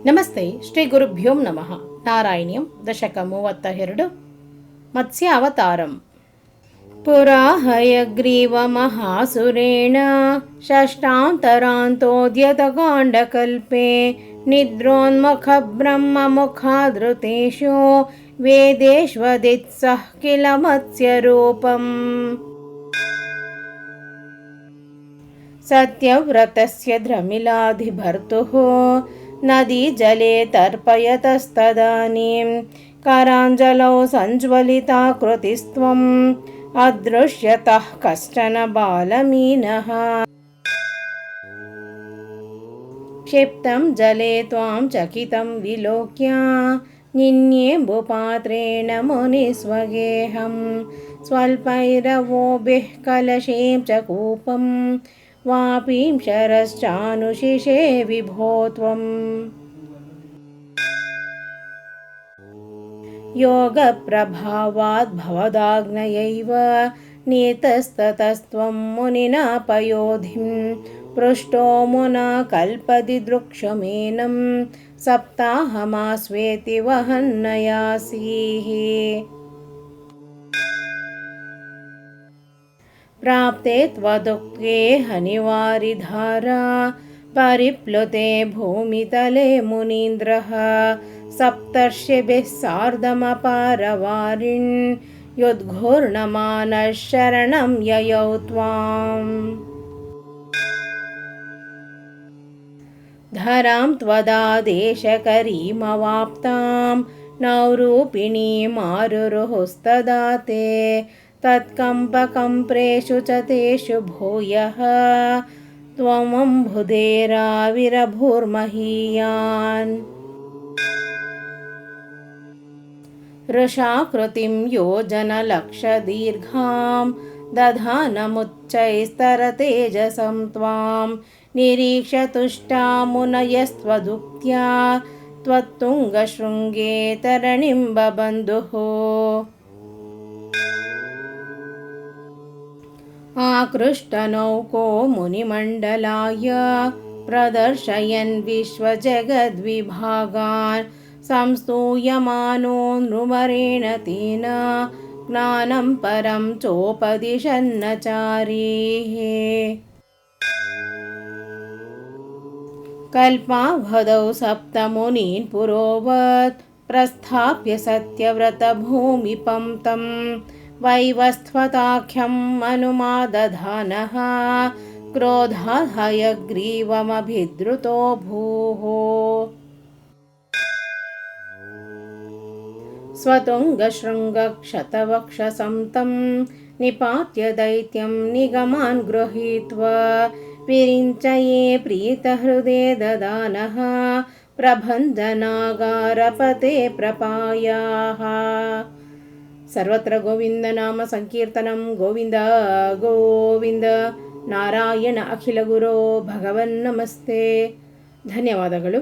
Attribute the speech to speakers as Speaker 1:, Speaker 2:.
Speaker 1: ನಮಸ್ತೆ ಶ್ರೀ ಗುರುಭ್ಯೋ ನಮಃ. ನಾರಾಯಣ್ಯಂ ದಶಕ 32 ಮತ್ಸ್ಯ ಅವತಾರಂ. ಪುರಾ ಹಯಗ್ರೀವ ಮಹಾಸುರೇಣ ಷಷ್ಟಾಂತರಾಂತೋದ್ಯತಕಾಂಡಕಲ್ಪೆ ನಿದ್ರೋನ್ಮುಖ ಬ್ರಹ್ಮ ಮುಖಾದೃತೇಷು ವೇದೇಶ್ವದಿತ್ಸಃ ಕಿಲ ಮತ್ಸ್ಯರೂಪಂ. ಸತ್ಯವ್ರತಸ್ಯ ದ್ರಮಿಲಾಧಿಭರ್ತುಃ ನದಿ ಜಲೆ ತರ್ಪಯತಸ್ತದಾನೀಂ ಕಾರಾಂಜಲೌ ಸಂಜ್ವಲಿತಾಕೃತಿಸ್ತ್ವಂ ಅದೃಶ್ಯತಃ ಕಶ್ಚನ ಬಾಲಮೀನಃ. ಕ್ಷಿಪ್ತಂ ಜಲೆ ತ್ವಾಂ ಚಕಿತಂ ವಿಲೋಕ್ಯ ನಿನ್ಯೇಂಬುಪಾತ್ರೇಣ ಮುನಿಸ್ವಗೇಹಂ ಸ್ವಲ್ಪೈರವೋಭಿಃ ಕಲಶೇಂ ಚ ಕೂಪಂ ವಾಪೀಂ ಶರಶ್ಚಾನುಶಿಷೇ ವಿಭೋ ತ್ವಂ. ಯೋಗಪ್ರಭಾವಾದ್ ಭವದಾಜ್ಞಯೈವ ನೀತಸ್ತತಸ್ತ್ವಂ ಮುನಿನಾ ಪಯೋಧಿಂ ಪೃಷ್ಟೋ ಮುನಾ ಕಲ್ಪದಿದೃಕ್ಷಮೇನಂ ಸಪ್ತಾಹಮಾಸ್ವೇತಿ ವಹನ್ನಯಾಸೀಃ. ಪ್ರಾಪ್ತೆ ತ್ವದುಕ್ತೆ ಹನಿವಾರಿಧಾರಾ ಪರಿಪ್ಲುತೆ ಭೂಮಿತಲೆ ಮುನೀಂದ್ರಃ ಸಪ್ತರ್ಷಿಭಿಃ ಸಾರ್ಧಮಪಾರವಾರಿಣ್ ಯುದ್ಘೂರ್ಣಮಾನಃ ಶರಣಂ ಯಯೌ ತ್ವಾಂ. ಧರಾಂ ತ್ವದಾದೇಶಕರೀಮವಾಪ್ತಾಂ ನೌರೂಪಿಣೀಮಾರುರುಹುಸ್ತದಾ ತೇ ತತ್ಕಂಪಕಂಪ್ರೇಷು ಚ ತೇಷು ಭೂಯಃ ತ್ವಮಂಬುಧೇರಾವಿರಭೂರ್ಮಹೀಯಾನ್. ವೃಷಾಕೃತಿಂ ಯೋಜನಲಕ್ಷದೀರ್ಘಾಂ ದಧಾನಮುಚ್ಚೈಸ್ತರತೇಜಸಂ ತ್ವಾಂ ನಿರೀಕ್ಷ್ಯ ತುಷ್ಟಾ ಮುನಯಸ್ತ್ವದುಕ್ತ್ಯಾ ತ್ವತ್ತುಂಗಶೃಂಗೇ ತರಣಿಂ ಬಬಂಧುಃ. ಆಕೃಷ್ಟನೌಕೋ ಮುನಿಮಂಡಲಾಯ ಪ್ರದರ್ಶಯನ್ ವಿಶ್ವಜಗದ್ವಿಭಾಗಾನ್ ಸಂಸ್ತೂಯಮಾನೋ ನೃವರೇಣ ತೇನ ಜ್ಞಾನಂ ಪರಂ ಚೋಪದಿಶನ್ನಚಾರೀಃ. ಕಲ್ಪಾವಧೌ ಸಪ್ತಮುನೀನ್ ಪುರೋವತ್ ಪ್ರಸ್ಥಾಪ್ಯ ಸತ್ಯವ್ರತಭೂಮಿಪಂ ತಂ ವೈವಸ್ತ್ವತಾಖ್ಯಂ ಅನುಮಾದಧಾನಃ ಕ್ರೋಧಾತ್ ಹಯಗ್ರೀವಮಭಿದ್ರುತೋ ಭೂಃ. ಸ್ವತುಂಗಶೃಂಗಕ್ಷತವಕ್ಷಸಂ तं ನಿಪಾತ್ಯ ದೈತ್ಯಂ ನಿಗಮಾನ್ ಗೃಹೀತ್ವಾ ವಿರಿಂಚಯೇ ಪ್ರೀತಹೃದೇ ದದಾನಃ ಪ್ರಬಂಧನಾಗಾರಪತೆ ಪ್ರಪಾಯಾಃ. ಸರ್ವತ್ರ ಗೋವಿಂದ ನಾಮ ಸಂಕೀರ್ತನಂ. ಗೋವಿಂದ ಗೋವಿಂದ. ನಾರಾಯಣ ಅಖಿಲ ಗುರೋ ಭಗವನ್ ನಮಸ್ತೆ. ಧನ್ಯವಾದಗಳು.